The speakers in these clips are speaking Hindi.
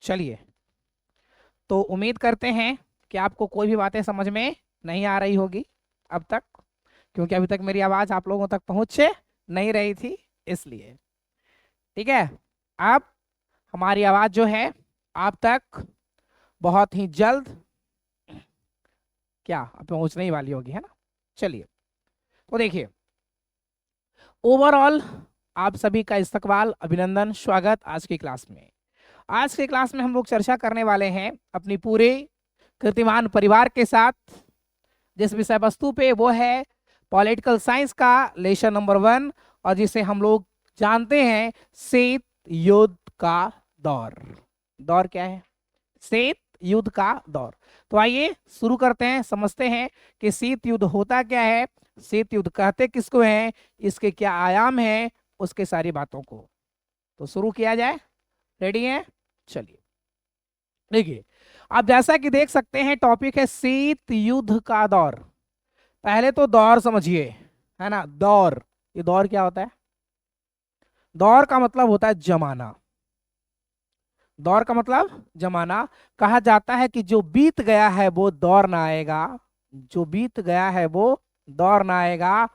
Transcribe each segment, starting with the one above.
चलिए, तो उम्मीद करते हैं कि आपको कोई भी बातें समझ में नहीं आ रही होगी अब तक, क्योंकि अभी तक मेरी आवाज़ आप लोगों तक पहुँच नहीं रही थी, इसलिए। ठीक है, अब हमारी आवाज़ जो है आप तक बहुत ही जल्द क्या अब पहुँचने ही वाली होगी, है ना। चलिए, तो देखिए, ओवरऑल आप सभी का इस्तकबाल, अभिनंदन, स्वागत आज की क्लास में। आज की क्लास में हम लोग चर्चा करने वाले हैं अपनी पूरे कीर्तिमान परिवार के साथ, जिस विषय वस्तु पे वो है पॉलिटिकल साइंस का लेसन नंबर 1, और जिसे हम लोग जानते हैं शीत युद्ध का दौर। दौर क्या है? शीत युद्ध का दौर। तो आइए शुरू करते हैं, समझते हैं कि शीत युद्ध होता क्या है, शीत युद्ध कहते किसको हैं, इसके क्या आयाम हैं, उसके सारी बातों को। तो शुरू किया जाए, रेडी हैं? चलिए, देखिए, आप जैसा कि देख सकते हैं टॉपिक है शीत युद्ध का दौर। पहले तो दौर समझिए, है ना। दौर, ये दौर क्या होता है? दौर का मतलब होता है जमाना। दौर का मतलब जमाना। कहा जाता है कि जो बीत गया है वो दौर ना आएगा, जो बीत गया है वो दौर ना आएगा,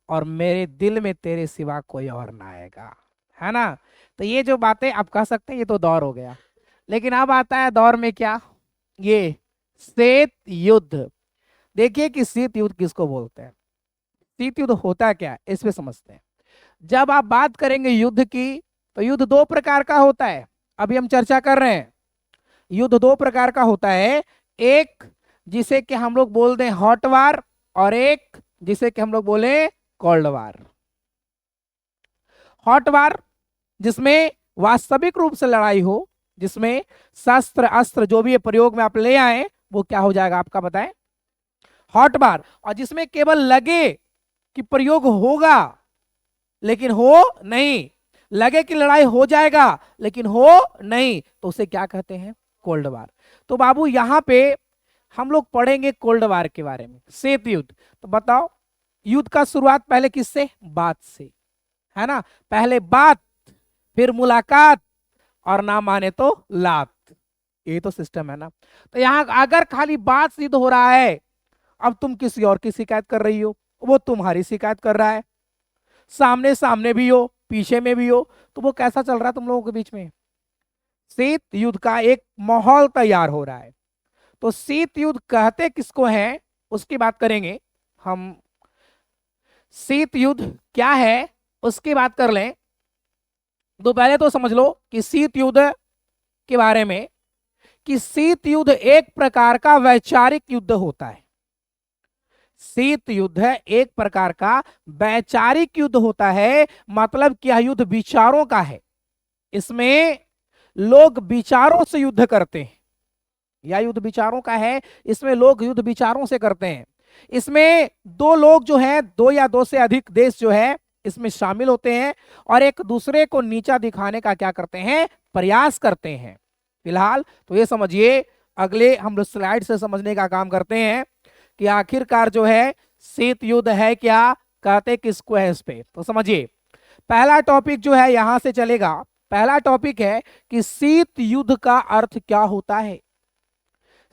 और मेरे दिल में तेरे सिवा कोई और ना आएगा, है ना। तो ये जो बातें आप कह सकते हैं ये तो दौर हो गया। लेकिन अब आता है दौर में क्या, ये शीत युद्ध। देखिए कि शीत युद्ध किसको बोलते हैं, शीत युद्ध होता क्या है, इस पे समझते हैं। जब आप बात करेंगे युद्ध की, तो युद्ध दो प्रकार का होता है, अभी हम चर्चा कर रहे हैं। युद्ध दो प्रकार का होता है, एक जिसे कि हम लोग बोल दें हॉट वार, और एक जिसे कि हम लोग बोले कोल्ड वार। हॉट वार जिसमें वास्तविक रूप से लड़ाई हो, जिसमें शस्त्र अस्त्र जो भी प्रयोग में आप ले आए वो क्या हो जाएगा आपका बताएं, हॉट वार। और जिसमें केवल लगे कि प्रयोग होगा लेकिन हो नहीं, लगे कि लड़ाई हो जाएगा लेकिन हो नहीं, तो उसे क्या कहते हैं, कोल्ड वार। तो बाबू यहां पे हम लोग पढ़ेंगे कोल्ड वार के बारे में, शीत युद्ध। तो बताओ, युद्ध का शुरुआत पहले किससे, बात से, है ना। पहले बात, फिर मुलाकात, और ना माने तो लात। ये तो सिस्टम है ना। तो यहां अगर खाली बात सिद्ध हो रहा है, अब तुम किसी और की शिकायत कर रही हो, वो तुम्हारी शिकायत कर रहा है, सामने सामने भी हो पीछे में भी हो, तो वो कैसा चल रहा है तुम लोगों के बीच में, शीत युद्ध का एक माहौल तैयार हो रहा है। तो शीत युद्ध कहते किसको हैं उसकी बात करेंगे हम। शीत युद्ध क्या है उसकी बात कर लें, तो पहले तो समझ लो कि शीत युद्ध के बारे में, कि शीत युद्ध एक प्रकार का वैचारिक युद्ध होता है। शीत युद्ध एक प्रकार का वैचारिक युद्ध होता है, मतलब कि यह युद्ध विचारों का है। इसमें लोग विचारों से युद्ध करते हैं, यह युद्ध विचारों का है, इसमें लोग युद्ध विचारों से करते हैं। इसमें दो लोग जो हैं, दो या दो से अधिक देश जो है इसमें शामिल होते हैं, और एक दूसरे को नीचा दिखाने का क्या करते हैं, प्रयास करते हैं। फिलहाल तो ये समझिए, अगले हम लोग स्लाइड से समझने का काम करते हैं कि आखिरकार जो है शीत युद्ध है क्या, कहते किसको है इस पे। तो समझिए, पहला टॉपिक जो है यहां से चलेगा। पहला टॉपिक है कि शीत युद्ध का अर्थ क्या होता है।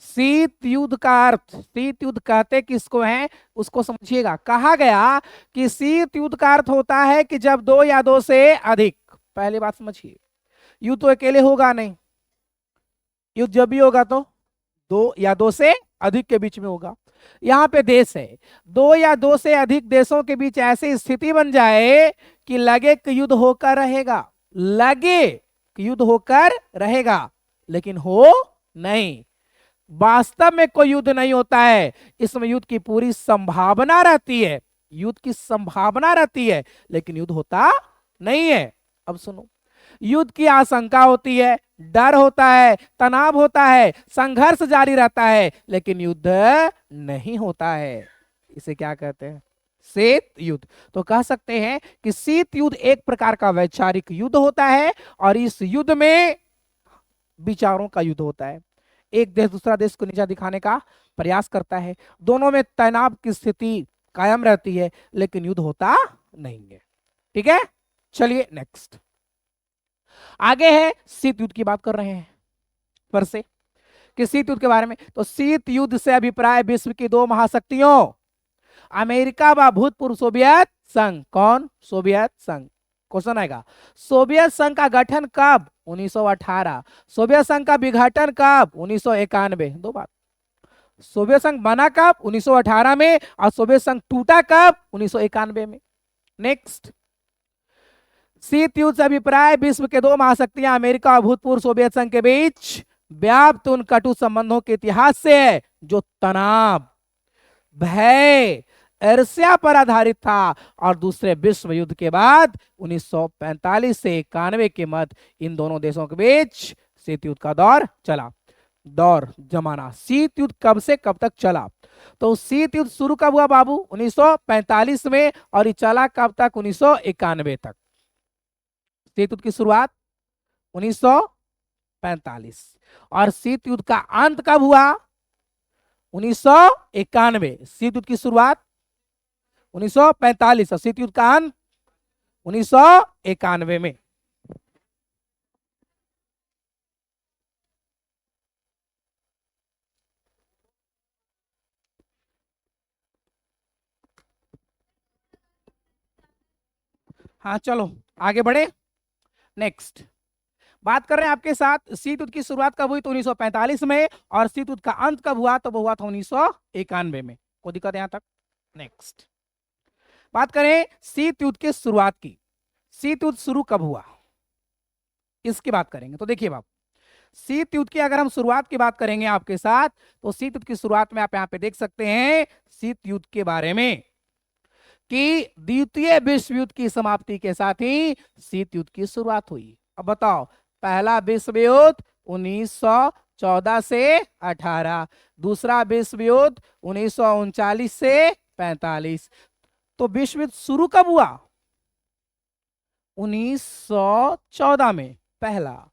शीत युद्ध का अर्थ, शीत युद्ध कहते किसको हैं उसको समझिएगा। कहा गया कि शीत युद्ध का अर्थ होता है कि जब दो या दो से अधिक, पहली बात समझिए, युद्ध तो अकेले होगा नहीं, युद्ध जब भी होगा तो दो या दो से अधिक के बीच में होगा। यहाँ पे देश है, दो या दो से अधिक देशों के बीच ऐसी स्थिति बन जाए कि लगे कि युद्ध होकर रहेगा, लगे कि युद्ध होकर रहेगा लेकिन हो नहीं, वास्तव में कोई युद्ध नहीं होता है। इसमें युद्ध की पूरी संभावना रहती है, युद्ध की संभावना रहती है लेकिन युद्ध होता नहीं है। अब सुनो, युद्ध की आशंका होती है, डर होता है, तनाव होता है, संघर्ष जारी रहता है, लेकिन युद्ध नहीं होता है। इसे क्या कहते हैं, शीत युद्ध। तो कह सकते हैं कि शीत युद्ध एक प्रकार का वैचारिक युद्ध होता है, और इस युद्ध में विचारों का युद्ध होता है। एक देश दूसरा देश को नीचा दिखाने का प्रयास करता है, दोनों में तनाव की स्थिति कायम रहती है लेकिन युद्ध होता नहीं है। ठीक है, चलिए नेक्स्ट, आगे है शीत युद्ध की बात कर रहे हैं। फिर से कि शीत युद्ध के बारे में, तो शीत युद्ध से अभिप्राय विश्व की दो महाशक्तियों अमेरिका व भूतपूर्व सोवियत संघ। कौन? सोवियत संघ। क्वेश्चन आएगा, सोवियत संघ का गठन कब? 1918। सोवियत संघ का विघटन कब? 1991। दो बात, सोवियत संघ बना कब? 1918 में, और सोवियत संघ टूटा कब? 1991 में। नेक्स्ट, शीत युद्ध से अभिप्राय विश्व के दो महाशक्तियां अमेरिका और भूतपूर्व सोवियत संघ के बीच व्याप्त उन कटु संबंधों के इतिहास से है जो तनाव, भय, ईर्ष्या पर आधारित था, और दूसरे विश्व युद्ध के बाद 1945 से 91 के मध्य इन दोनों देशों के बीच शीत युद्ध का दौर चला। दौर जमाना, शीत युद्ध कब से कब तक चला? तो शीत युद्ध शुरू कब हुआ बाबू? 1945 में, और ये चला कब तक? 1991 तक। शीत युद्ध की शुरुआत 1945, और शीत युद्ध का अंत कब हुआ? 1991। शीत युद्ध की शुरुआत 1945 और शीत युद्ध का अंत 1991 में। हाँ चलो आगे बढ़े। नेक्स्ट बात कर रहे हैं आपके साथ, शीत युद्ध की शुरुआत कब हुई? तो 1945 में, और शीत युद्ध का अंत कब हुआ? तो वो हुआ था 1991 में। कोई दिक्कत यहां तक? नेक्स्ट बात करें शीत युद्ध की शुरुआत की। शीत युद्ध शुरू कब हुआ इसकी बात करेंगे। तो देखिए बाप, शीत युद्ध की अगर हम शुरुआत की बात करेंगे आपके साथ, तो शीत युद्ध की शुरुआत में आप यहां पे देख सकते हैं शीत युद्ध के बारे में कि द्वितीय विश्व युद्ध की समाप्ति के साथ ही शीत युद्ध की शुरुआत हुई। अब बताओ, पहला विश्व युद्ध 1914 से 18, दूसरा विश्व युद्ध 1939 से 45। तो विश्व युद्ध शुरू कब हुआ? 1914 में पहला,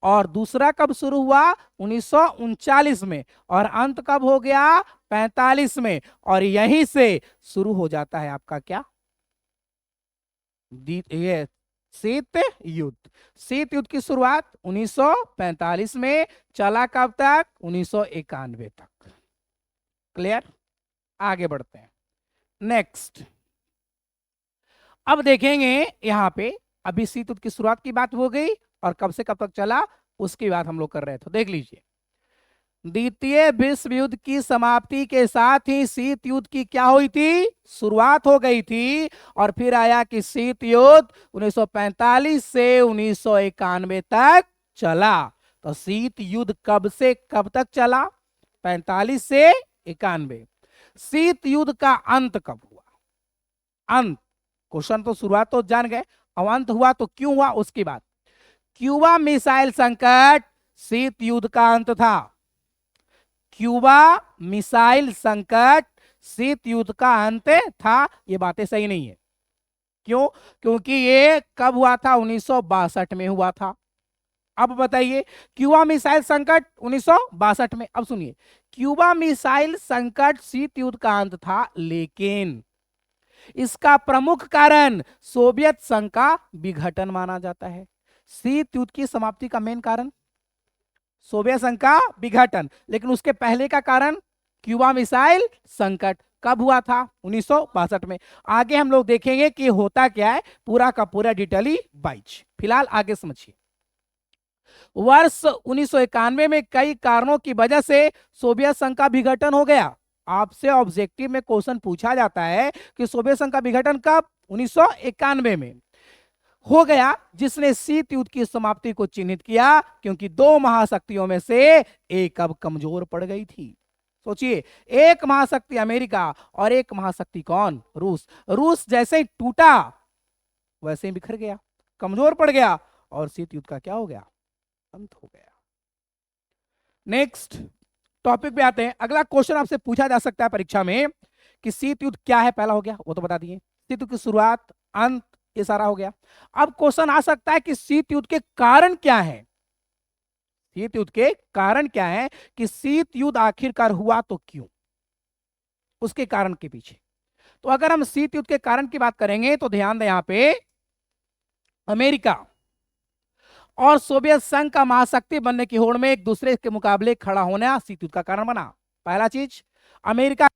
और दूसरा कब शुरू हुआ? 1939 में, और अंत कब हो गया? 45 में। और यहीं से शुरू हो जाता है आपका क्या? ये शीत युद्ध। शीत युद्ध की शुरुआत 1945 में, चला कब तक? 1991 तक। क्लियर? आगे बढ़ते हैं। नेक्स्ट अब देखेंगे यहां पे, अभी शीत युद्ध की शुरुआत की बात हो गई, और कब से कब तक चला उसकी बात हम लोग कर रहे थे। देख लीजिए, द्वितीय विश्व युद्ध की समाप्ति के साथ ही शीत युद्ध की क्या हुई थी? शुरुआत हो गई थी। और फिर आया कि शीत युद्ध 1945 से 1991 तक चला। तो शीत युद्ध कब से कब तक चला? 45 से 91। शीत युद्ध का अंत कब हुआ? अंत, क्वेश्चन तो शुरुआत तो जान गए, अब अंत हुआ तो क्यों हुआ उसकी बात। क्यूबा मिसाइल संकट शीत युद्ध का अंत था। क्यूबा मिसाइल संकट शीत युद्ध का अंत था। ये बातें सही नहीं है। क्यों? क्योंकि ये कब हुआ था? 1962 में हुआ था। अब बताइए, क्यूबा मिसाइल संकट 1962 में। अब सुनिए, क्यूबा मिसाइल संकट शीत युद्ध का अंत था, लेकिन इसका प्रमुख कारण सोवियत संघ का विघटन माना जाता है। शीत युद्ध की समाप्ति का मेन कारण सोवियत संघ का विघटन, लेकिन उसके पहले का कारण क्यूबा मिसाइल संकट। कब हुआ था? 1962 में। आगे हम लोग देखेंगे कि होता क्या है, पूरा का पूरा डिटेली वाइज। फिलहाल आगे समझिए। वर्ष 1991 में कई कारणों की वजह से सोवियत संघ का विघटन हो गया। आपसे ऑब्जेक्टिव में क्वेश्चन पूछा जाता है कि सोवियत संघ का विघटन कब? 1991 में हो गया, जिसने शीत युद्ध की समाप्ति को चिन्हित किया, क्योंकि दो महाशक्तियों में से एक अब कमजोर पड़ गई थी। सोचिए, एक महाशक्ति अमेरिका और एक महाशक्ति कौन? रूस। रूस जैसे ही टूटा वैसे ही बिखर गया, कमजोर पड़ गया, और शीत युद्ध का क्या हो गया? अंत हो गया। नेक्स्ट टॉपिक पे आते हैं। अगला क्वेश्चन आपसे पूछा जा सकता है परीक्षा में कि शीत युद्ध क्या है? पहला हो गया, वो तो बता दिए। शीत युद्ध की शुरुआत, अंत, ये सारा हो गया। अब क्वेश्चन आ सकता है कि शीत युद्ध के कारण क्या है? शीत युद्ध के कारण क्या है, कि शीत युद्ध आखिरकार हुआ तो क्यों, उसके कारण के पीछे। तो अगर हम शीत युद्ध के कारण की बात करेंगे तो ध्यान दें, यहां पे अमेरिका और सोवियत संघ का महाशक्ति बनने की होड़ में एक दूसरे के मुकाबले खड़ा होना शीत युद्ध का कारण बना। पहला चीज, अमेरिका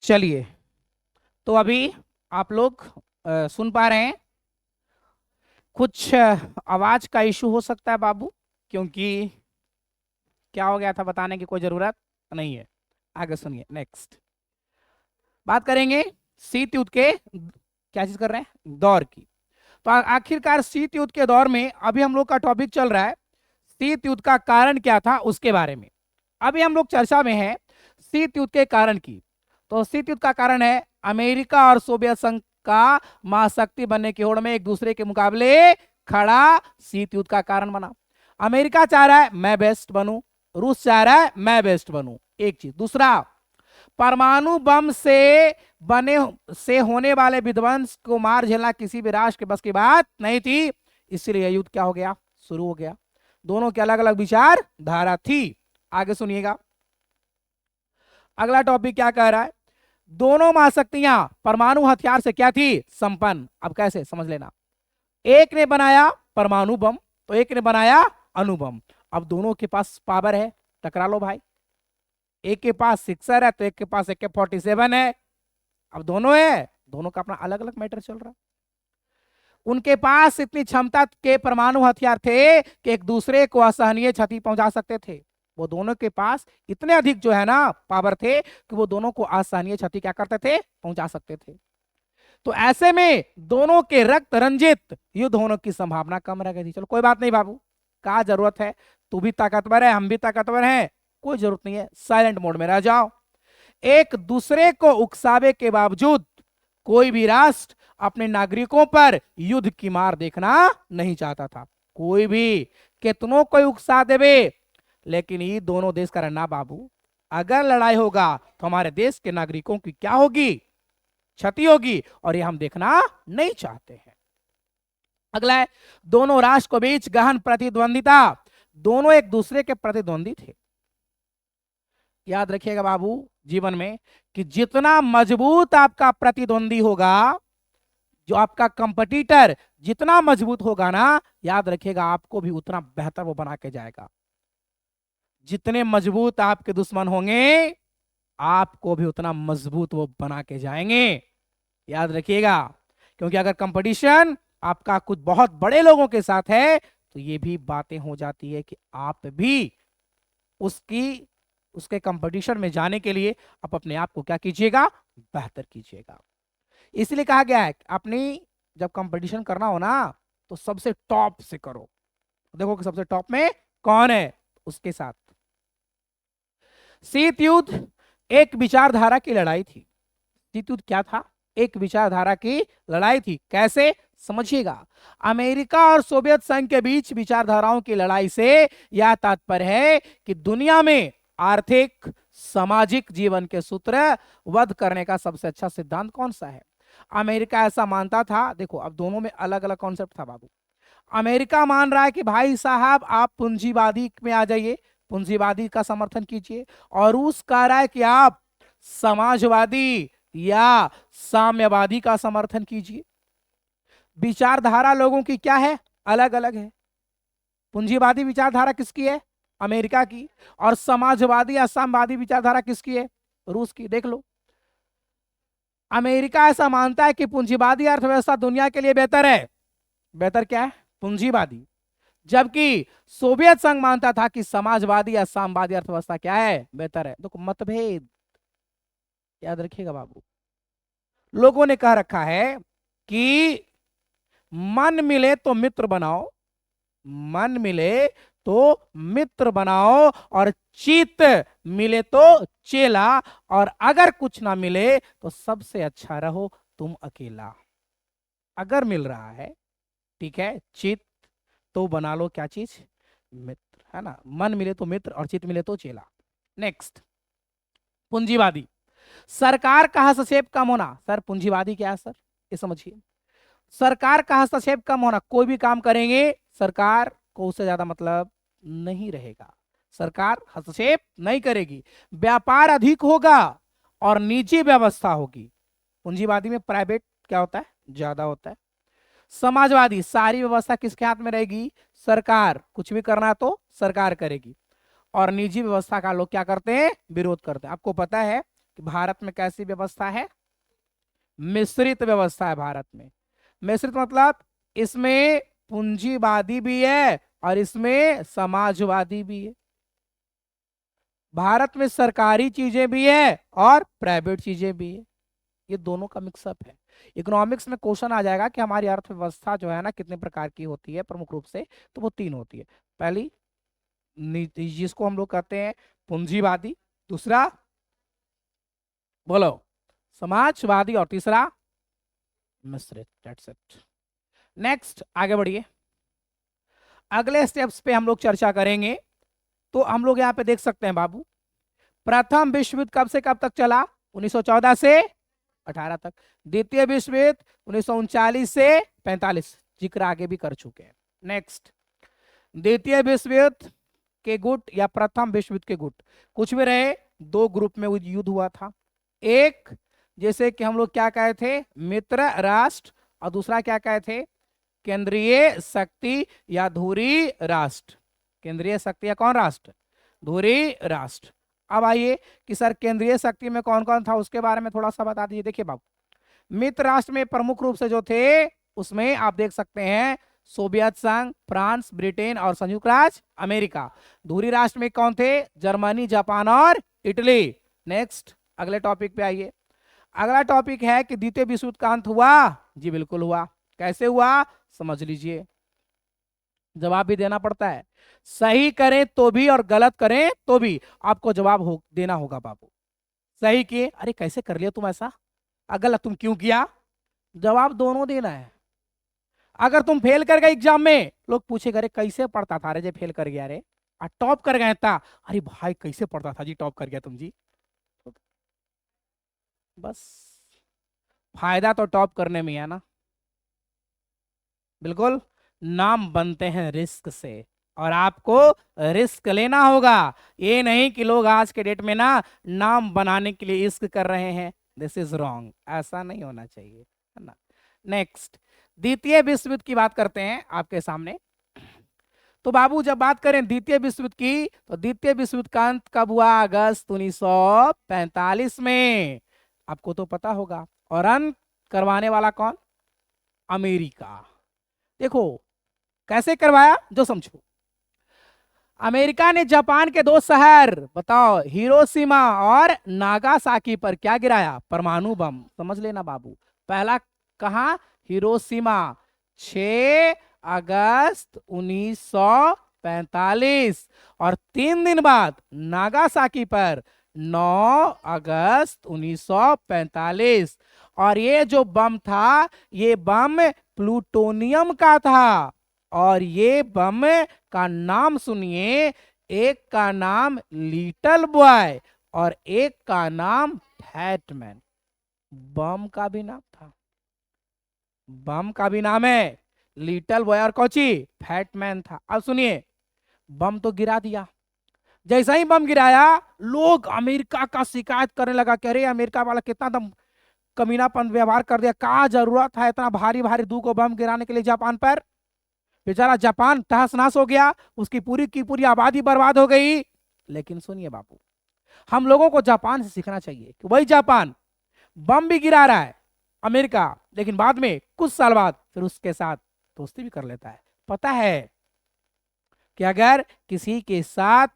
चलिए, तो अभी आप लोग सुन पा रहे हैं। कुछ आवाज का इशू हो सकता है बाबू, क्योंकि क्या हो गया था बताने की कोई जरूरत नहीं है। आगे सुनिए। नेक्स्ट बात करेंगे शीत युद्ध के, क्या चीज कर रहे हैं, दौर की। तो आखिरकार शीत युद्ध के दौर में अभी हम लोग का टॉपिक चल रहा है शीत युद्ध का कारण क्या था उसके बारे में। अभी हम लोग चर्चा में हैं शीत युद्ध के कारण की। तो शीत युद्ध का कारण है अमेरिका और सोवियत संघ का महाशक्ति बनने की होड़ में एक दूसरे के मुकाबले खड़ा शीत युद्ध का कारण बना। अमेरिका चाह रहा है मैं बेस्ट बनूं, रूस चाह रहा है मैं बेस्ट बनूं, एक चीज। दूसरा, परमाणु बम से होने वाले विध्वंस को मार झेलना किसी भी राष्ट्र के बस की बात नहीं थी, इसलिए यह युद्ध क्या हो गया, शुरू हो गया। दोनों की अलग अलग विचार धारा थी। आगे सुनिएगा, अगला टॉपिक क्या कह रहा है, दोनों महाशक्तियां परमाणु हथियार से क्या थी, संपन्न। अब कैसे समझ लेना, एक ने बनाया परमाणु बम तो एक ने बनाया अणुबम। अब दोनों के पास पावर है, टकरा लो भाई। एक के पास सिक्सर है तो एक के पास AK-47 है। अब दोनों है, दोनों का अपना अलग अलग मैटर चल रहा है। उनके पास इतनी क्षमता के परमाणु हथियार थे कि एक दूसरे को असहनीय क्षति पहुंचा सकते थे। वो दोनों के पास इतने अधिक जो है ना पावर थे कि वो दोनों को असहनीय क्षति क्या करते थे, पहुंचा सकते थे। तो ऐसे में दोनों के रक्त रंजित युद्ध होने की संभावना कम रह गई थी। चलो कोई बात नहीं बाबू, क्या जरूरत है, तू भी ताकतवर है, हम भी ताकतवर हैं, कोई जरूरत नहीं है, साइलेंट मोड में रह जाओ। एक दूसरे को उकसावे के बावजूद कोई भी राष्ट्र अपने नागरिकों पर युद्ध की मार देखना नहीं चाहता था। कोई भी कितनों कोई उकसा देवे, लेकिन ये दोनों देश का रहना बाबू, अगर लड़ाई होगा तो हमारे देश के नागरिकों की क्या होगी, क्षति होगी, और ये हम देखना नहीं चाहते हैं। अगला है, दोनों राष्ट्र के बीच गहन प्रतिद्वंदिता, दोनों एक दूसरे के प्रतिद्वंदी थे। याद रखिएगा बाबू जीवन में कि जितना मजबूत आपका प्रतिद्वंदी होगा, जो आपका कंपटीटर जितना मजबूत होगा ना, याद रखिएगा आपको भी उतना बेहतर वो बना के जाएगा। जितने मजबूत आपके दुश्मन होंगे, आपको भी उतना मजबूत वो बना के जाएंगे। याद रखिएगा, क्योंकि अगर कंपटीशन आपका कुछ बहुत बड़े लोगों के साथ है तो ये भी बातें हो जाती है कि आप भी उसके कंपटीशन में जाने के लिए आप अपने आप को क्या कीजिएगा, बेहतर कीजिएगा। इसलिए कहा गया है अपनी जब कंपटीशन करना हो ना तो सबसे टॉप से करो। देखो कि सबसे टॉप में कौन है, उसके साथ। शीत युद्ध एक विचारधारा की लड़ाई थी। शीत युद्ध क्या था, एक विचारधारा की लड़ाई थी। कैसे, समझिएगा। अमेरिका और सोवियत संघ के बीच विचारधाराओं की लड़ाई से यह तात्पर्य है कि दुनिया में आर्थिक सामाजिक जीवन के सूत्र वध करने का सबसे अच्छा सिद्धांत कौन सा है। अमेरिका ऐसा मानता था, देखो अब दोनों में अलग अलग कॉन्सेप्ट था बाबू। अमेरिका मान रहा है कि भाई साहब आप पूंजीवादी में आ जाइए, पूंजीवादी का समर्थन कीजिए, और रूस कह रहा है कि आप समाजवादी या साम्यवादी का समर्थन कीजिए। विचारधारा लोगों की क्या है, अलग अलग है। पूंजीवादी विचारधारा किसकी है, अमेरिका की, और समाजवादी या साम्यवादी विचारधारा किसकी है, रूस की। देख लो, अमेरिका ऐसा मानता है कि पूंजीवादी अर्थव्यवस्था दुनिया के लिए बेहतर है। बेहतर क्या है, पूंजीवादी। जबकि सोवियत संघ मानता था कि समाजवादी या साम्यवादी अर्थव्यवस्था क्या है, बेहतर है। देखो मतभेद, याद रखिएगा बाबू। लोगों ने कह रखा है कि मन मिले तो मित्र बनाओ, मन मिले तो मित्र बनाओ, और चित मिले तो चेला, और अगर कुछ ना मिले तो सबसे अच्छा रहो तुम अकेला। अगर मिल रहा है ठीक है चित, तो बना लो क्या चीज, मित्र, है ना। मन मिले तो मित्र और चित मिले तो चेला। नेक्स्ट, पूंजीवादी। सरकार का हस्तक्षेप कम होना। सर पूंजीवादी क्या है सर, ये समझिए। सरकार का हस्तक्षेप कम होना, कोई भी काम करेंगे सरकार को उससे ज्यादा मतलब नहीं रहेगा, सरकार हस्तक्षेप नहीं करेगी। व्यापार अधिक होगा और निजी व्यवस्था होगी। पूंजीवादी में प्राइवेट क्या होता है, ज्यादा होता है। समाजवादी, सारी व्यवस्था किसके हाथ में रहेगी, सरकार, कुछ भी करना तो सरकार करेगी। और निजी व्यवस्था का लोग क्या करते हैं, विरोध करते हैं। आपको पता है कि भारत में कैसी व्यवस्था है, मिश्रित व्यवस्था है भारत में। मिश्रित मतलब इसमें पूंजीवादी भी है और इसमें समाजवादी भी है। भारत में सरकारी चीजें भी है और प्राइवेट चीजें भी है, ये दोनों का मिक्सअप है। इकोनॉमिक्स में क्वेश्चन आ जाएगा कि हमारी अर्थव्यवस्था जो है ना कितने प्रकार की होती है, प्रमुख रूप से तो वो 3 होती है। पहली जिसको हम लोग कहते हैं पूंजीवादी, दूसरा बोलो समाजवादी, और तीसरा मिश्रित। That's it. नेक्स्ट आगे बढ़िए, अगले स्टेप्स पे हम लोग चर्चा करेंगे। तो हम लोग यहाँ पे देख सकते हैं बाबू, प्रथम विश्व युद्ध कब से कब तक चला, 1914 से 18 तक। द्वितीय विश्व युद्ध 1939 से 45, जिक्र आगे भी कर चुके हैं। नेक्स्ट, द्वितीय विश्व युद्ध के गुट या प्रथम विश्व युद्ध के गुट कुछ भी रहे, 2 ग्रुप में युद्ध हुआ था। एक जैसे कि हम लोग क्या कहे थे, मित्र राष्ट्र, और दूसरा क्या कहे थे, केंद्रीय शक्ति या धुरी राष्ट्र। केंद्रीय शक्ति या कौन राष्ट्र, धुरी राष्ट्र। अब आइए कि सर केंद्रीय शक्ति में कौन कौन था उसके बारे में थोड़ा सा बता दीजिए। देखिए बाबू, मित्र राष्ट्र में प्रमुख रूप से जो थे उसमें आप देख सकते हैं सोवियत संघ, फ्रांस, ब्रिटेन और संयुक्त राज्य अमेरिका। धुरी राष्ट्र में कौन थे, जर्मनी, जापान और इटली। नेक्स्ट अगले टॉपिक पे आइए, अगला टॉपिक है कि द्वितीय विश्व युद्ध का अंत हुआ। जी बिल्कुल हुआ। कैसे हुआ समझ लीजिए, जवाब भी देना पड़ता है। सही करें तो भी और गलत करें तो भी आपको जवाब देना होगा बाबू। सही किए, अरे कैसे कर लिया तुम ऐसा, गलत तुम क्यों किया, जवाब दोनों देना है। अगर तुम फेल कर गए एग्जाम में, लोग पूछेगा अरे कैसे पढ़ता था, अरे जे फेल कर गया, अरे टॉप कर गया था, अरे भाई कैसे पढ़ता था जी, टॉप कर गया तुम जी। बस फायदा तो टॉप करने में है ना। बिल्कुल, नाम बनते हैं रिस्क से, और आपको रिस्क लेना होगा। ये नहीं कि लोग आज के डेट में ना नाम बनाने के लिए इश्क कर रहे हैं, दिस इज रॉन्ग, ऐसा नहीं होना चाहिए, है ना। नेक्स्ट, द्वितीय विश्व युद्ध की बात करते हैं आपके सामने। तो बाबू जब बात करें द्वितीय विश्व युद्ध की, तो द्वितीय विश्व युद्ध का अंत कब हुआ, अगस्त 1945 में, आपको तो पता होगा। और अंत करवाने वाला कौन, अमेरिका। देखो कैसे करवाया जो समझो। अमेरिका ने जापान के दो शहर बताओ, हिरोशिमा और नागासाकी पर क्या गिराया, परमाणु बम। समझ लेना बाबू, पहला कहां, हिरोशिमा 6 अगस्त 1945, और 3 दिन बाद नागासाकी पर 9 अगस्त 1945। और ये जो बम था, ये बम प्लूटोनियम का था। और ये बम का नाम सुनिए, एक का नाम लिटिल बॉय और एक का नाम फैटमैन। बम का भी नाम था, बम का भी नाम है लिटिल बॉय और कोची फैटमैन था। अब सुनिए, बम तो गिरा दिया, जैसा ही बम गिराया लोग अमेरिका का शिकायत करने लगा कि अरे अमेरिका वाला कितना दम कमीनापन व्यवहार कर दिया, क्या जरूरत है इतना भारी भारी 2 को बम गिराने के लिए जापान पर। बेचारा जापान तहस नहस हो गया, उसकी पूरी की पूरी आबादी बर्बाद हो गई। लेकिन सुनिए बाबू, हम लोगों को जापान से सीखना चाहिए कि वही जापान बम भी गिरा रहा है अमेरिका, लेकिन बाद में कुछ साल बाद फिर उसके साथ दोस्ती भी कर लेता है। पता है कि अगर किसी के साथ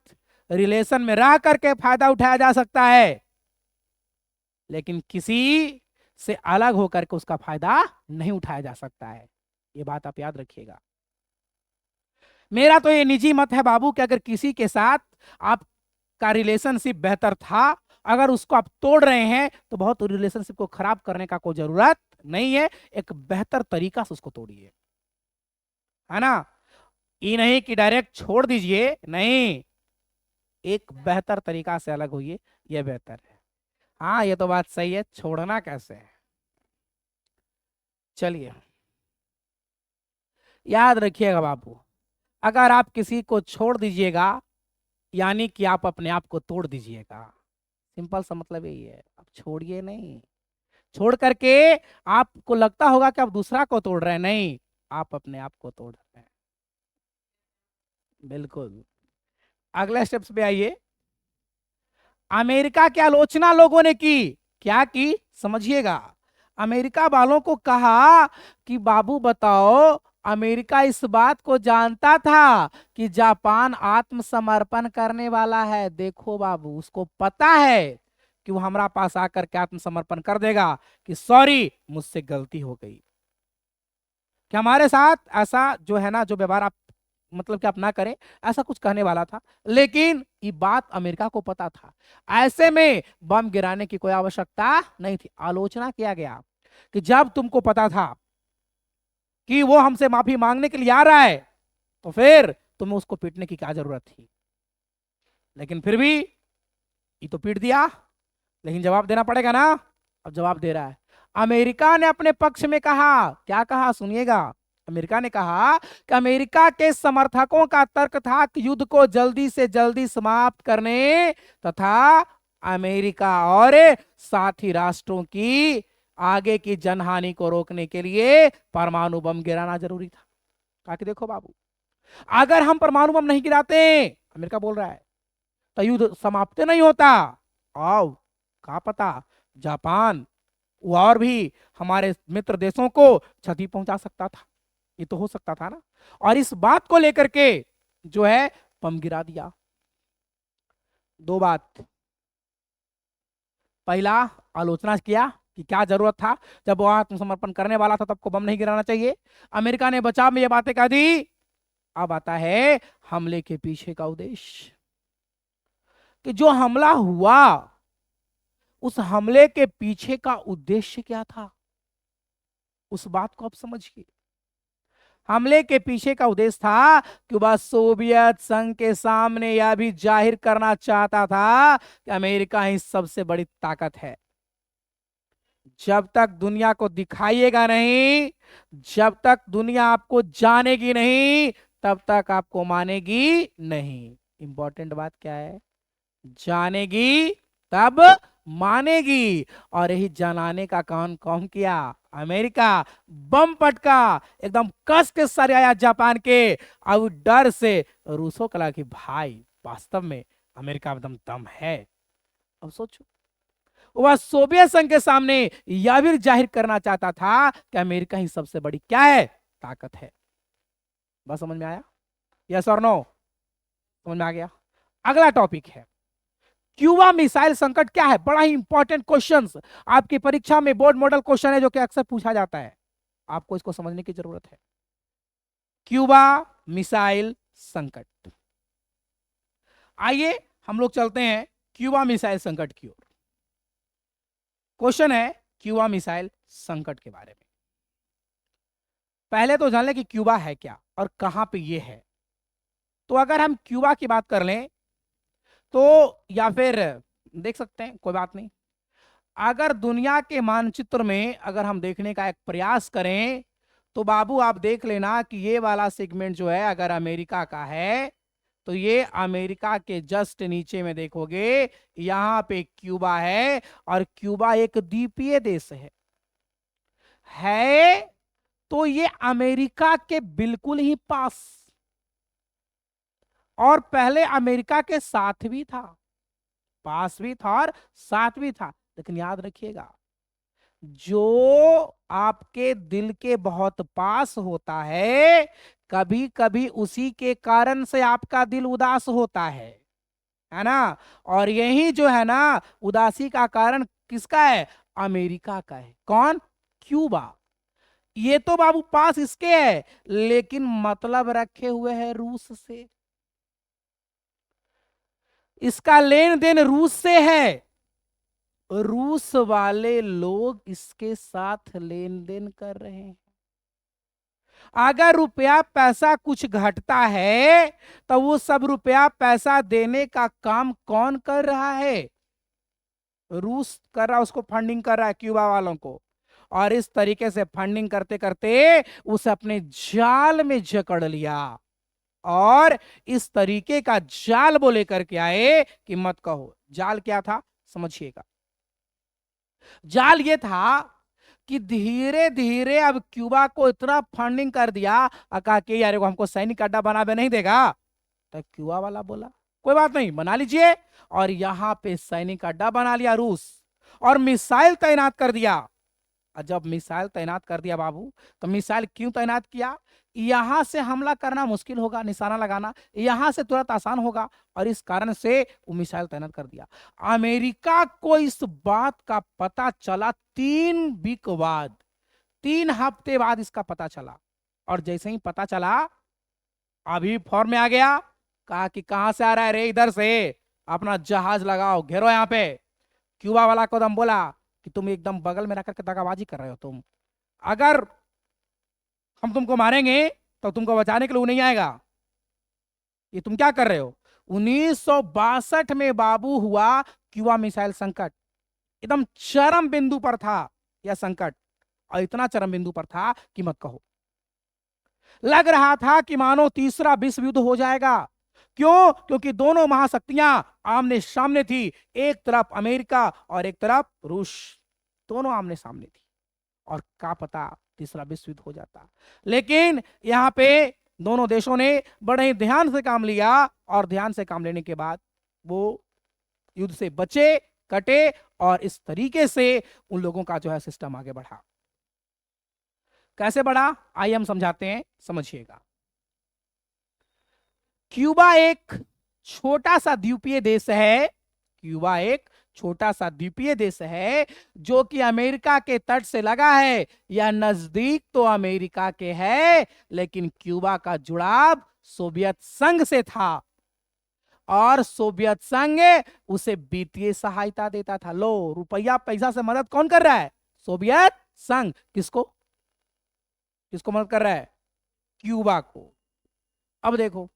रिलेशन में रह करके फायदा उठाया जा सकता है, लेकिन किसी से अलग होकर के उसका फायदा नहीं उठाया जा सकता है। ये बात आप याद रखिएगा। मेरा तो ये निजी मत है बाबू कि अगर किसी के साथ आपका रिलेशनशिप बेहतर था, अगर उसको आप तोड़ रहे हैं तो बहुत रिलेशनशिप को खराब करने का कोई जरूरत नहीं है, एक बेहतर तरीका से उसको तोड़िए, है ना। ये नहीं कि डायरेक्ट छोड़ दीजिए, नहीं, एक बेहतर तरीका से अलग होइए, यह बेहतर है। हाँ ये तो बात सही है, छोड़ना कैसे है। चलिए याद रखिएगा बाबू, अगर आप किसी को छोड़ दीजिएगा यानी कि आप अपने आप को तोड़ दीजिएगा, सिंपल सा मतलब यही है। आप छोड़िए नहीं, छोड़ करके आपको लगता होगा कि आप दूसरा को तोड़ रहे हैं, नहीं, आप अपने आप को तोड़ रहे हैं। बिल्कुल, अगले स्टेप्स पे आइए। अमेरिका की आलोचना लोगों ने की, क्या की समझिएगा। अमेरिका वालों को कहा कि बाबू बताओ, अमेरिका इस बात को जानता था कि जापान आत्मसमर्पण करने वाला है। देखो बाबू, उसको पता है कि वो हमारा पास आकर के आत्मसमर्पण कर देगा कि सॉरी मुझसे गलती हो गई, कि हमारे साथ ऐसा जो है ना, जो व्यवहार आप मतलब कि आप ना करें, ऐसा कुछ कहने वाला था। लेकिन ये बात अमेरिका को पता था, ऐसे में बम गिराने की कोई आवश्यकता नहीं थी। आलोचना किया गया कि जब तुमको पता था कि वो हमसे माफी मांगने के लिए आ रहा है, तो फिर तुम्हें उसको पीटने की क्या जरूरत थी। लेकिन फिर भी ये तो पीट दिया, लेकिन जवाब देना पड़ेगा ना। अब जवाब दे रहा है। अमेरिका ने अपने पक्ष में कहा, क्या कहा सुनिएगा। अमेरिका ने कहा कि अमेरिका के समर्थकों का तर्क था कि युद्ध को जल्दी से जल्दी समाप्त करने तथा अमेरिका और साथी राष्ट्रों की आगे की जनहानि को रोकने के लिए परमाणु बम गिराना जरूरी था। कहा कि देखो बाबू, अगर हम परमाणु बम नहीं गिराते, अमेरिका बोल रहा है, तो युद्ध समाप्त नहीं होता। आओ, कहा पता जापान और भी हमारे मित्र देशों को क्षति पहुंचा सकता था, ये तो हो सकता था ना। और इस बात को लेकर के जो है बम गिरा दिया। दो बात, पहला आलोचना किया कि क्या जरूरत था, जब वो आत्मसमर्पण करने वाला था तब को बम नहीं गिराना चाहिए। अमेरिका ने बचाव में ये बातें कह दी। अब आता है हमले के पीछे का उद्देश्य, कि जो हमला हुआ उस हमले के पीछे का उद्देश्य क्या था, उस बात को आप समझिए। हमले के पीछे का उद्देश्य था कि वह सोवियत संघ के सामने यह भी जाहिर करना चाहता था कि अमेरिका ही सबसे बड़ी ताकत है। जब तक दुनिया को दिखाइएगा नहीं, जब तक दुनिया आपको जानेगी नहीं, तब तक आपको मानेगी नहीं। इंपॉर्टेंट बात क्या है, जानेगी तब मानेगी। और यही जनाने का काम कौन किया, अमेरिका। बम पटका, एकदम कस के सर आया जापान के। अब डर से रूसों कला की भाई वास्तव में अमेरिका में दम है। अब सोचो, वह सोवियत संघ के सामने यह भी जाहिर करना चाहता था कि अमेरिका ही सबसे बड़ी क्या है, ताकत है। बस समझ में आया, यस और नो, समझ में आ गया। अगला टॉपिक है क्यूबा मिसाइल संकट क्या है। बड़ा ही इंपॉर्टेंट क्वेश्चन आपकी परीक्षा में बोर्ड मॉडल क्वेश्चन है, जो कि अक्सर पूछा जाता है, आपको इसको समझने की जरूरत है। क्यूबा मिसाइल संकट, आइए हम लोग चलते हैं क्यूबा मिसाइल संकट की ओर। क्वेश्चन है क्यूबा मिसाइल संकट के बारे में। पहले तो जान लें कि क्यूबा है क्या और कहां पे ये है। तो अगर हम क्यूबा की बात कर लें तो, या फिर देख सकते हैं, कोई बात नहीं, अगर दुनिया के मानचित्र में अगर हम देखने का एक प्रयास करें तो बाबू आप देख लेना कि ये वाला सेगमेंट जो है अगर अमेरिका का है तो ये अमेरिका के जस्ट नीचे में देखोगे यहां पे क्यूबा है। और क्यूबा एक द्वीपीय देश है तो ये अमेरिका के बिल्कुल ही पास, और पहले अमेरिका के साथ भी था, पास भी था और साथ भी था। लेकिन याद रखिएगा, जो आपके दिल के बहुत पास होता है कभी कभी उसी के कारण से आपका दिल उदास होता है ना। और यही जो है ना उदासी का कारण किसका है, अमेरिका का है। कौन, क्यूबा। ये तो बाबू पास इसके है, लेकिन मतलब रखे हुए है रूस से, इसका लेन देन रूस से है। रूस वाले लोग इसके साथ लेन देन कर रहे हैं। अगर रुपया पैसा कुछ घटता है तो वो सब रुपया पैसा देने का काम कौन कर रहा है, रूस कर रहा है, उसको फंडिंग कर रहा है क्यूबा वालों को। और इस तरीके से फंडिंग करते करते उसे अपने जाल में जकड़ लिया। और इस तरीके का जाल वो लेकर के आए कि मत कहो। जाल क्या था समझिएगा, जाल ये था कि धीरे धीरे अब क्यूबा को इतना फंडिंग कर दिया, कहा कि यार हमको सैनिक अड्डा बना नहीं देगा। तो क्यूबा वाला बोला कोई बात नहीं, बना लीजिए। और यहां पे सैनिक अड्डा बना लिया रूस, और मिसाइल तैनात कर दिया। और जब मिसाइल तैनात कर दिया बाबू, तो मिसाइल क्यों तैनात किया, यहां से हमला करना मुश्किल होगा, निशाना लगाना यहां से तुरंत आसान होगा, और इस कारण से वो मिसाइल तैनात कर दिया। अमेरिका को इस बात का पता चला 3 वीक बाद, 3 हफ्ते बाद इसका पता चला। और जैसे ही पता चला अभी फॉर्म में आ गया, कहा कि कहां से आ रहा है रे, इधर से, अपना जहाज लगाओ, घेरो यहां पे। क्यूबा वाला को दम बोला कि तुम एकदम बगल में रखकर के दगाबाजी कर रहे हो, तुम अगर हम तुमको मारेंगे तो तुमको बचाने के लिए वो नहीं आएगा, ये तुम क्या कर रहे हो। 1962 में बाबू हुआ क्यूबा मिसाइल संकट, एकदम चरम बिंदु पर था यह संकट, और इतना चरम बिंदु पर था कि मत कहो। लग रहा था कि मानो तीसरा विश्व युद्ध हो जाएगा। क्यों, क्योंकि दोनों महाशक्तियां आमने सामने थी, एक तरफ अमेरिका और एक तरफ रूस, दोनों आमने सामने थी। और क्या पता तीसरा विश्व युद्ध हो जाता। लेकिन यहां पे दोनों देशों ने बड़े ही ध्यान से काम लिया, और ध्यान से काम लेने के बाद वो युद्ध से बचे, कटे, और इस तरीके से उन लोगों का जो है सिस्टम आगे बढ़ा। कैसे बढ़ा आइए हम समझाते हैं, समझिएगा। क्यूबा एक छोटा सा द्वीपीय देश है, क्यूबा एक छोटा सा द्वीपीय देश है जो कि अमेरिका के तट से लगा है। यह नजदीक तो अमेरिका के है, लेकिन क्यूबा का जुड़ाव सोवियत संघ से था और सोवियत संघ उसे वित्तीय सहायता देता था। लो, रुपया पैसा से मदद कौन कर रहा है? सोवियत संघ। किसको किसको मदद कर रहा है? क्यूबा को। अब देखो,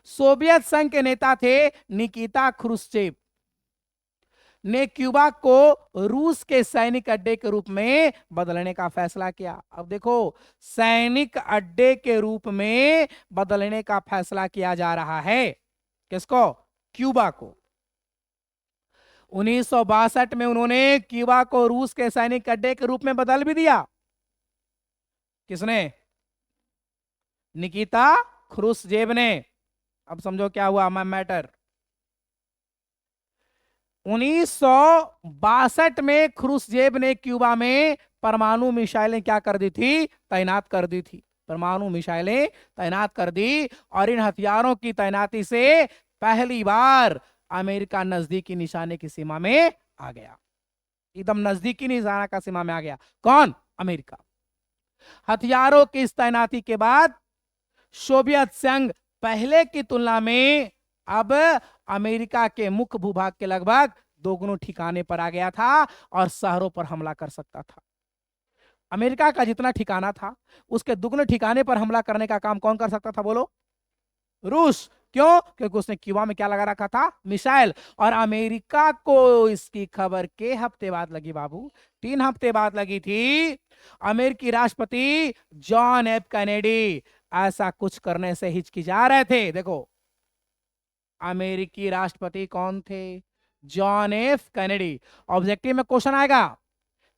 सोवियत संघ के नेता थे निकिता क्रुश्चेव ने क्यूबा को रूस के सैनिक अड्डे के रूप में बदलने का फैसला किया। अब देखो, सैनिक अड्डे के रूप में बदलने का फैसला किया जा रहा है। किसको? क्यूबा को। 1962 में उन्होंने क्यूबा को रूस के सैनिक अड्डे के रूप में बदल भी दिया। किसने? निकिता क्रुश्चेव ने। अब समझो क्या हुआ मैटर। 1962 में क्रुश्चेव ने क्यूबा में परमाणु मिसाइलें क्या कर दी थी? तैनात कर दी थी। परमाणु मिसाइलें तैनात कर दी, और इन हथियारों की तैनाती से पहली बार अमेरिका नजदीकी निशाने की सीमा में आ गया। एकदम नजदीकी निशाना का सीमा में आ गया। कौन? अमेरिका। हथियारों की इस तैनाती के बाद सोवियत संघ पहले की तुलना में अब अमेरिका के मुख्य भूभाग के लगभग दोगुने ठिकाने पर आ गया था और शहरों पर हमला कर सकता था। अमेरिका का जितना ठिकाना था उसके दुगने ठिकाने पर हमला करने का काम कौन कर सकता था? बोलो, रूस। क्यों? क्योंकि उसने क्यूबा में क्या लगा रखा था? मिसाइल। और अमेरिका को इसकी खबर के हफ्ते बाद लगी बाबू, 3 हफ्ते बाद लगी थी। अमेरिकी राष्ट्रपति जॉन एफ कैनेडी ऐसा कुछ करने से हिचकिचा रहे थे। देखो, अमेरिकी राष्ट्रपति कौन थे? John F Kennedy. ऑब्जेक्टिव में क्वेश्चन आएगा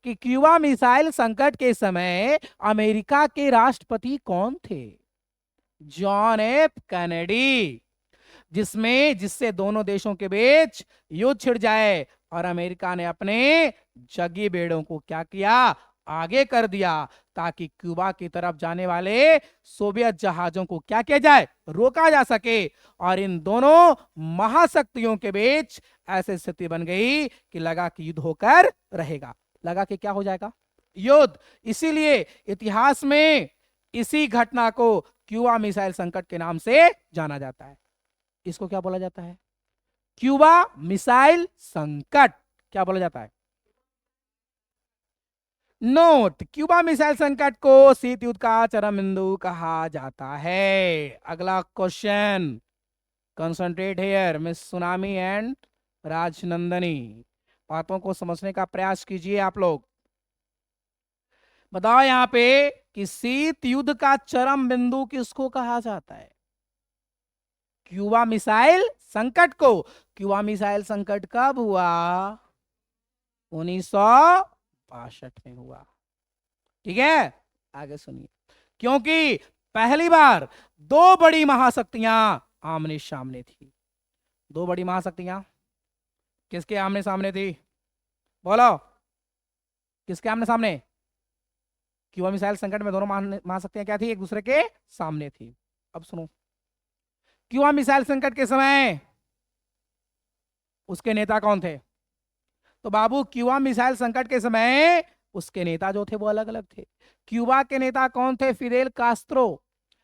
कि क्यूबा मिसाइल संकट के समय अमेरिका के राष्ट्रपति कौन थे? John F Kennedy. जिससे दोनों देशों के बीच युद्ध छिड़ जाए, और अमेरिका ने अपने जंगी बेड़ों को क्या किया? आगे कर दिया, ताकि क्यूबा की तरफ जाने वाले सोवियत जहाजों को क्या किया जाए? रोका जा सके। और इन दोनों महाशक्तियों के बीच ऐसी स्थिति बन गई कि लगा कि युद्ध होकर रहेगा। लगा कि क्या हो जाएगा? युद्ध। इसीलिए इतिहास में इसी घटना को क्यूबा मिसाइल संकट के नाम से जाना जाता है। इसको क्या बोला जाता है? क्यूबा मिसाइल संकट। क्या बोला जाता है? नोट, क्यूबा मिसाइल संकट को शीत युद्ध का चरम बिंदु कहा जाता है। अगला question, concentrate here miss tsunami and Rajnandini. बातों को समझने का प्रयास कीजिए आप लोग। बताओ यहां पे कि शीत युद्ध का चरम बिंदु किसको कहा जाता है? क्यूबा मिसाइल संकट को। क्यूबा मिसाइल संकट कब हुआ? 1962 में हुआ। ठीक है, आगे सुनिए। क्योंकि पहली बार 2 बड़ी महाशक्तियां आमने सामने थी। 2 बड़ी महाशक्तियां किसके आमने सामने थी? बोलो, किसके आमने सामने? क्यूबा मिसाइल संकट में दोनों महाशक्तियां क्या थी? एक दूसरे के सामने थी। अब सुनो, क्यूबा मिसाइल संकट के समय उसके नेता कौन थे? तो बाबू, क्यूबा मिसाइल संकट के समय उसके नेता जो थे वो अलग अलग थे। क्यूबा के नेता कौन थे? Fidel Castro.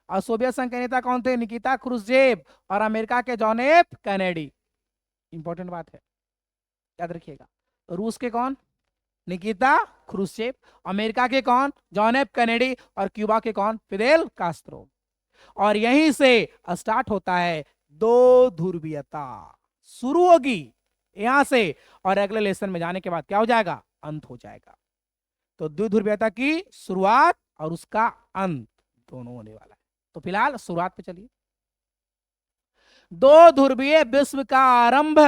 और सोवियत संघ के नेता कौन थे? निकिता क्रुश्चेव। और अमेरिका के जॉन एफ कैनेडी। इंपॉर्टेंट बात है, याद रखिएगा। रूस के कौन? निकिता क्रुश्चेव। अमेरिका के कौन? John F Kennedy. और क्यूबा के कौन? Fidel Castro. और यहीं से स्टार्ट होता है 2 ध्रुवीयता। शुरू होगी यहां से, और अगले लेसन में जाने के बाद क्या हो जाएगा? अंत हो जाएगा। तो द्विध्रुवीयता की शुरुआत और उसका अंत दोनों होने वाला है। तो फिलहाल शुरुआत पे चलिए। 2 ध्रुवीय विश्व का आरंभ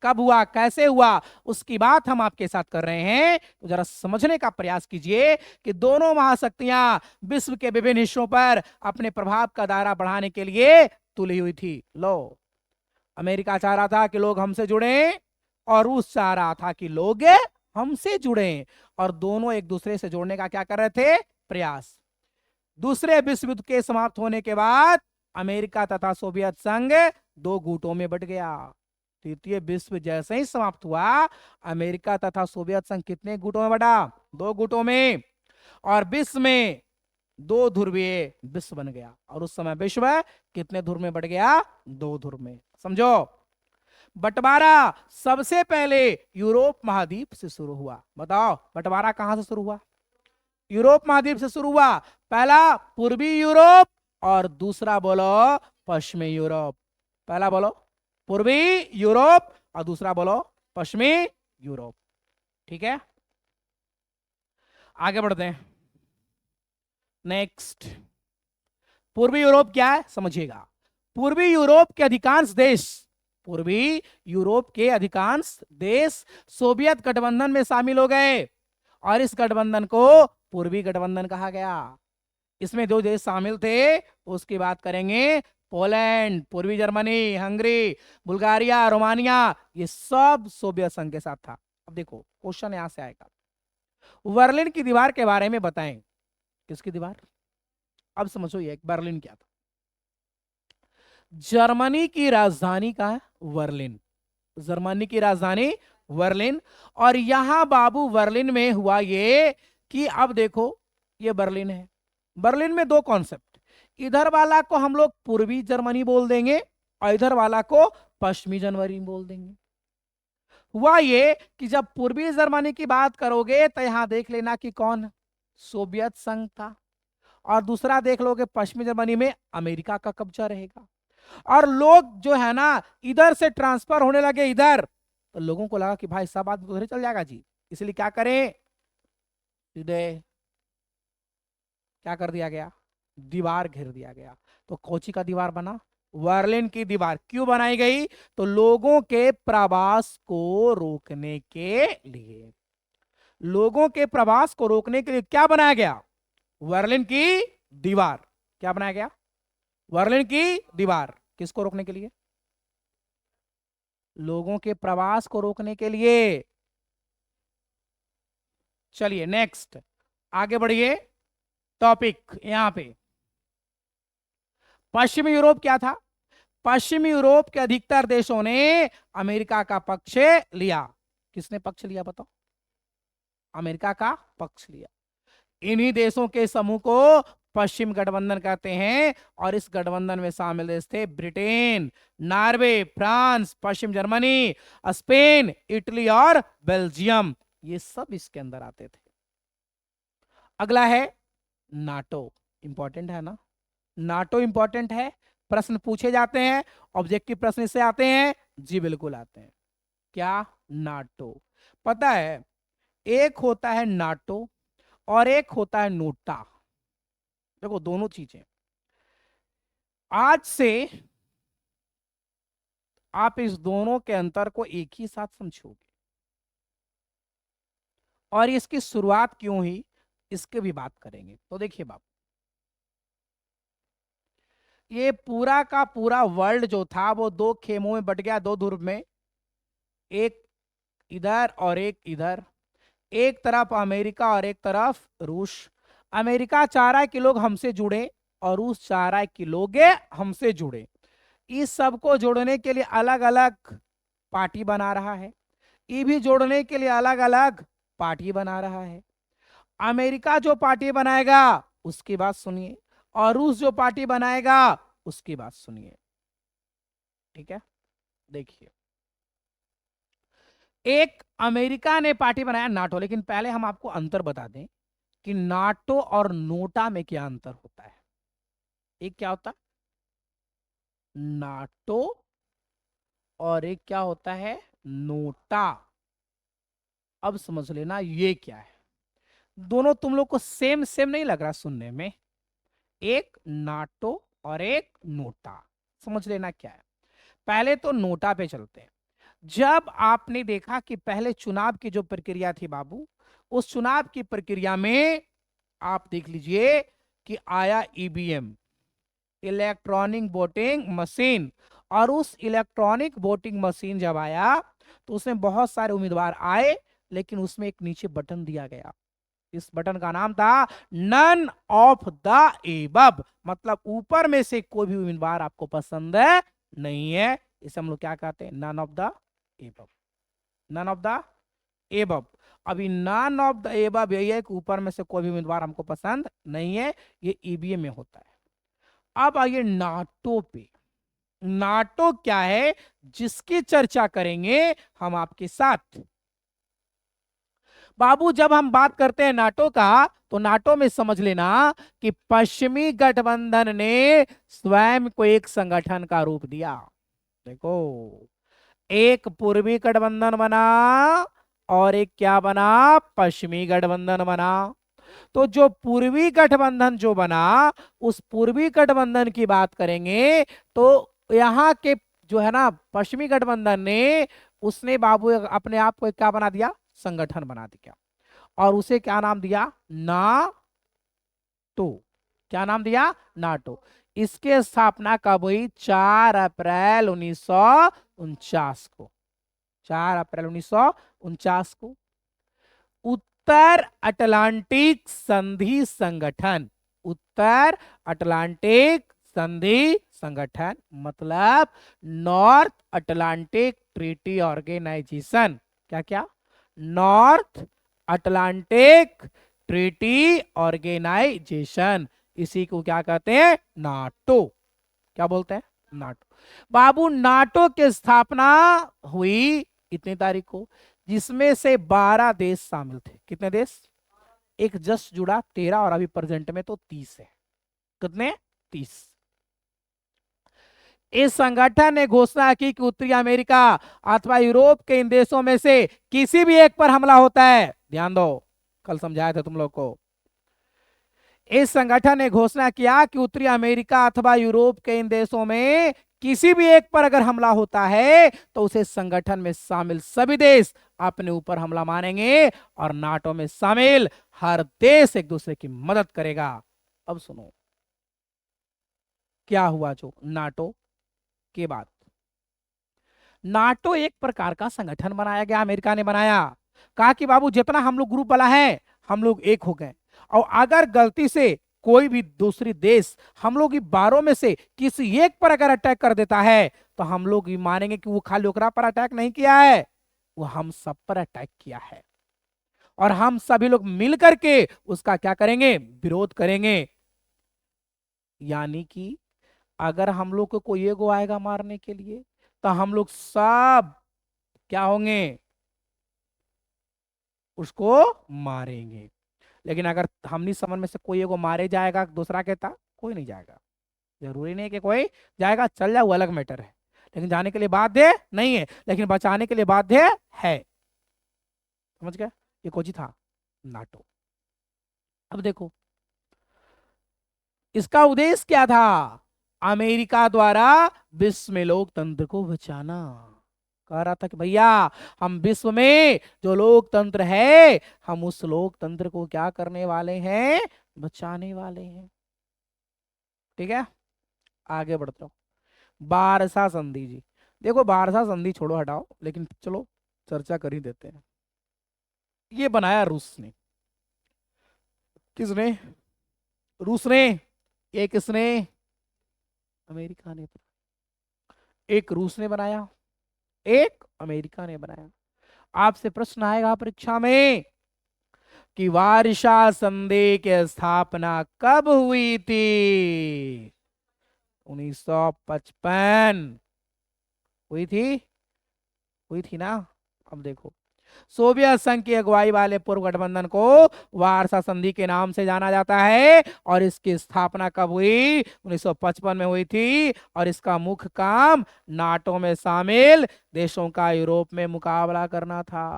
कब हुआ, कैसे हुआ, उसकी बात हम आपके साथ कर रहे हैं। तो जरा समझने का प्रयास कीजिए कि दोनों महाशक्तियां विश्व के विभिन्न हिस्सों पर अपने प्रभाव का दायरा बढ़ाने के लिए तुली हुई थी। लो, अमेरिका चाह रहा था कि लोग हमसे जुड़ें, और रूस चाह रहा था कि लोग हमसे जुड़ें, और दोनों एक दूसरे से जोड़ने का क्या कर रहे थे? प्रयास। दूसरे विश्व युद्ध के समाप्त होने के बाद अमेरिका तथा सोवियत संघ 2 गुटों में बट गया। तृतीय विश्व जैसे ही समाप्त हुआ, अमेरिका तथा सोवियत संघ कितने गुटों में बटा? 2 गुटों में। और विश्व में 2 ध्रुवीय विश्व बन गया। और उस समय विश्व कितने ध्रुव में बट गया? 2 ध्रुव में। समझो, बंटवारा सबसे पहले यूरोप महाद्वीप से शुरू हुआ। बताओ बंटवारा कहां से शुरू हुआ? यूरोप महाद्वीप से शुरू हुआ। पहला पूर्वी यूरोप और दूसरा बोलो पश्चिमी यूरोप। पहला बोलो पूर्वी यूरोप और दूसरा बोलो पश्चिमी यूरोप। ठीक है, आगे बढ़ते हैं। नेक्स्ट, पूर्वी यूरोप क्या है समझिएगा। पूर्वी यूरोप के अधिकांश देश, पूर्वी यूरोप के अधिकांश देश सोवियत गठबंधन में शामिल हो गए और इस गठबंधन को पूर्वी गठबंधन कहा गया। इसमें 2 देश शामिल थे, उसकी बात करेंगे। पोलैंड, पूर्वी जर्मनी, हंगरी, बुल्गारिया, रोमानिया, ये सब सोवियत संघ के साथ था। अब देखो क्वेश्चन यहां से आएगा, बर्लिन की दीवार के बारे में बताएं। किसकी दीवार? अब समझो ये बर्लिन क्या था। जर्मनी की राजधानी का है बर्लिन, जर्मनी की राजधानी बर्लिन। और यहां बाबू बर्लिन में हुआ ये कि अब देखो ये बर्लिन है, बर्लिन में 2 कॉन्सेप्ट, इधर वाला को हम लोग पूर्वी जर्मनी बोल देंगे और इधर वाला को पश्चिमी जर्मनी बोल देंगे। हुआ ये कि जब पूर्वी जर्मनी की बात करोगे तो यहां देख लेना कि कौन? सोवियत संघ था। और दूसरा देख लोगे पश्चिमी जर्मनी में अमेरिका का कब्जा रहेगा। और लोग जो है ना इधर से ट्रांसफर होने लगे इधर, तो लोगों को लगा कि भाई सब आदमी उधर चल जाएगा जी, इसलिए क्या करें, सीधे क्या कर दिया गया? दीवार घेर दिया गया। तो कोची का दीवार बना? बर्लिन की दीवार। क्यों बनाई गई? तो लोगों के प्रवास को रोकने के लिए, लोगों के प्रवास को रोकने के लिए क्या बनाया गया? बर्लिन की दीवार। क्या बनाया गया? बर्लिन की दीवार। किसको रोकने के लिए? लोगों के प्रवास को रोकने के लिए। चलिए नेक्स्ट आगे बढ़िए, टॉपिक यहां पे पश्चिमी यूरोप क्या था? पश्चिमी यूरोप के अधिकतर देशों ने अमेरिका का पक्ष लिया। किसने पक्ष लिया बताओ? अमेरिका का पक्ष लिया। इन्हीं देशों के समूह को पश्चिम गठबंधन कहते हैं और इस गठबंधन में शामिल देश थे ब्रिटेन, नॉर्वे, फ्रांस, पश्चिम जर्मनी, स्पेन, इटली और बेल्जियम, ये सब इसके अंदर आते थे। अगला है नाटो। इंपॉर्टेंट है ना, नाटो इंपॉर्टेंट है, प्रश्न पूछे जाते हैं, ऑब्जेक्टिव प्रश्न इससे आते हैं जी, बिल्कुल आते हैं। क्या? नाटो। पता है एक होता है नाटो और एक होता है नोटा। देखो दोनों चीजें, आज से आप इस दोनों के अंतर को एक ही साथ समझोगे और इसकी शुरुआत क्यों हुई इसके भी बात करेंगे। तो देखिए बाप, ये पूरा का पूरा वर्ल्ड जो था वो 2 खेमों में बट गया, 2 ध्रुव में, एक इधर और एक इधर। एक तरफ अमेरिका और एक तरफ रूस। अमेरिका चाह रहा है कि लोग हमसे जुड़े और रूस चाह रहा है कि लोग हमसे जुड़े। इस सब को जोड़ने के लिए अलग अलग पार्टी बना रहा है, ये भी जोड़ने के लिए अलग अलग पार्टी बना रहा है। अमेरिका जो पार्टी बनाएगा उसकी बात सुनिए और रूस जो पार्टी बनाएगा उसकी बात सुनिए। ठीक है, देखिए एक अमेरिका ने पार्टी बनाया नाटो, लेकिन पहले हम आपको अंतर बता दें कि नाटो और नोटा में क्या अंतर होता है। एक क्या होता है नाटो और एक क्या होता है नोटा। अब समझ लेना ये क्या है, दोनों तुम लोग को सेम सेम नहीं लग रहा सुनने में, एक नाटो और एक नोटा, समझ लेना क्या है। पहले तो नोटा पे चलते हैं। जब आपने देखा कि पहले चुनाव की जो प्रक्रिया थी बाबू, उस चुनाव की प्रक्रिया में आप देख लीजिए कि आया ईवीएम, इलेक्ट्रॉनिक वोटिंग मशीन, और उस इलेक्ट्रॉनिक वोटिंग मशीन जब आया तो उसमें बहुत सारे उम्मीदवार आए, लेकिन उसमें एक नीचे बटन दिया गया, इस बटन का नाम था नन ऑफ द एबव, मतलब ऊपर में से कोई भी उम्मीदवार आपको पसंद नहीं है, इसे हम लोग क्या कहते हैं, none of the above, none of the above. अभी नन ऑफ द एबव यही है कि ऊपर में से कोई भी उम्मीदवार हमको पसंद नहीं है, ये ईवीएम में होता है। अब आइए नाटो पे। नाटो क्या है जिसकी चर्चा करेंगे हम आपके साथ। बाबू जब हम बात करते हैं नाटो का, तो नाटो में समझ लेना कि पश्चिमी गठबंधन ने स्वयं को एक संगठन का रूप दिया। देखो, एक पूर्वी गठबंधन बना और एक क्या बना, पश्चिमी गठबंधन बना। तो जो पूर्वी गठबंधन जो बना, उस पूर्वी गठबंधन की बात करेंगे तो यहाँ के जो है ना पश्चिमी गठबंधन ने, उसने बाबू अपने आप को क्या बना दिया, संगठन बना दिया, और उसे क्या नाम दिया, नाटो। क्या नाम दिया, नाटो। इसके स्थापना कब हुई, 4 अप्रैल 1949 को, 4 अप्रैल 1949 को। उत्तर अटलांटिक संधि संगठन, उत्तर अटलांटिक संधि संगठन मतलब नॉर्थ अटलांटिक ट्रीटी ऑर्गेनाइजेशन। क्या क्या, नॉर्थ अटलांटिक ट्रीटी ऑर्गेनाइजेशन, इसी को क्या कहते हैं, नाटो। क्या बोलते हैं, नाटो। बाबू नाटो की स्थापना हुई इतनी तारीख को, जिसमें से 12 देश शामिल थे। कितने देश, एक जस्ट जुड़ा 13 और अभी प्रेजेंट में तो 30 है। कितने, 30। इस संगठन ने घोषणा की कि उत्तरी अमेरिका अथवा यूरोप के इन देशों में से किसी भी एक पर हमला होता है, ध्यान दो, कल समझाया था तुम लोग को। इस संगठन ने घोषणा किया कि उत्तरी अमेरिका अथवा यूरोप के इन देशों में किसी भी एक पर अगर हमला होता है तो उसे संगठन में शामिल सभी देश अपने ऊपर हमला मानेंगे और नाटो में शामिल हर देश एक दूसरे की मदद करेगा। अब सुनो क्या हुआ जो नाटो के बाद। नाटो एक प्रकार का संगठन बनाया गया, अमेरिका ने बनाया। कहा कि बाबू जितना हम लोग ग्रुप वाला है, हम लोग एक हो गए, और अगर गलती से कोई भी दूसरी देश हम लोग 12 में से किसी एक पर अगर अटैक कर देता है तो हम लोग ये मानेंगे कि वो खाली ओकरा पर अटैक नहीं किया है, वो हम सब पर अटैक किया है, और हम सभी लोग मिल करके उसका क्या करेंगे, विरोध करेंगे। यानी कि अगर हम लोग को कोई एगो आएगा मारने के लिए तो हम लोग सब क्या होंगे, उसको मारेंगे। लेकिन अगर हमनी समझ में से कोई एगो मारे जाएगा, दूसरा कहता कोई नहीं जाएगा। जरूरी नहीं कि कोई जाएगा, चल जाए वो अलग मैटर है, लेकिन जाने के लिए बाध्य नहीं है, लेकिन बचाने के लिए बाध्य है। समझ गए, ये कोची था, नाटो। अब देखो इसका उद्देश्य क्या था, अमेरिका द्वारा विश्व में लोकतंत्र को बचाना। कह रहा था कि भैया हम विश्व में जो लोकतंत्र है, हम उस लोकतंत्र को क्या करने वाले हैं, बचाने वाले हैं। ठीक है, आगे बढ़ता हूं। बारसा संधि जी, देखो बारसा संधि छोड़ो हटाओ, लेकिन चलो चर्चा कर ही देते हैं। ये बनाया रूस ने। किसने, रूस ने। ये किसने, अमेरिका ने। एक रूस ने बनाया, एक अमेरिका ने बनाया। आपसे प्रश्न आएगा परीक्षा में कि वार्षा संधि की स्थापना कब हुई थी, 1955 हुई थी, हुई थी ना। अब देखो, सोवियत संघ की अगुवाई वाले पूर्व गठबंधन को वार्षा संधि के नाम से जाना जाता है, और इसकी स्थापना कब हुई, 1955 में हुई थी, और इसका मुख्य काम नाटो में शामिल देशों का यूरोप में मुकाबला करना था।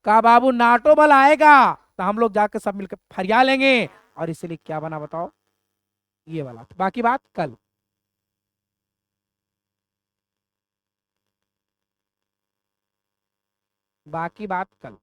कहा बाबू नाटो बल आएगा तो हम लोग जाकर सब मिलकर फरिया लेंगे, और इसलिए क्या बना बताओ, ये वाला। बाकी बात कल, बाकी बात कल।